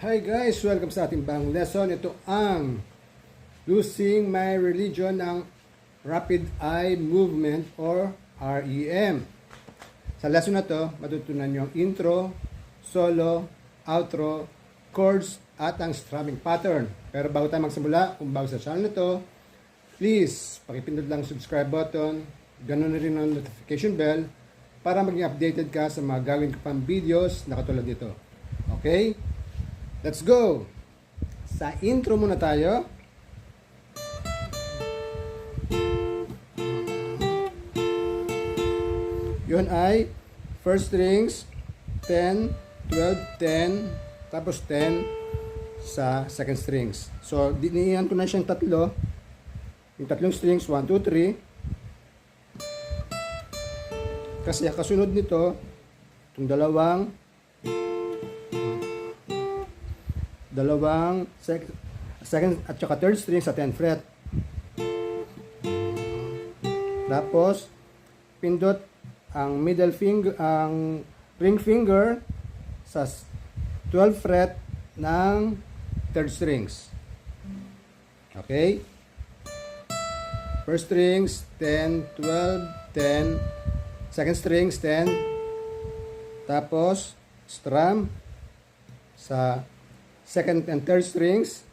Hi guys! Welcome sa ating bagong lesson. Ito ang Losing My Religion ng Rapid Eye Movement or REM. Sa lesson na to, matutunan nyo ang intro, solo, outro, chords, at ang strumming pattern. Pero bago tayo magsimula, kung bago sa channel na to, please, pakipindot lang subscribe button, ganun na rin ang notification bell para maging updated ka sa mga gagawin ko pang videos na katulad nito. Okay? Let's go! Sa intro muna tayo. Yun ay first strings, 10, 12, 10, tapos 10 sa second strings. So, dinihan ko na siyang tatlo. Yung tatlong strings, 1, 2, 3. Kasi kasunod nito, itong dalawang second at saka third string sa 10th fret. Tapos pindot ang middle finger, ang ring finger sa 12th fret ng third strings. Okay? First strings 10, 12, 10, second strings 10. Tapos strum sa second and third strings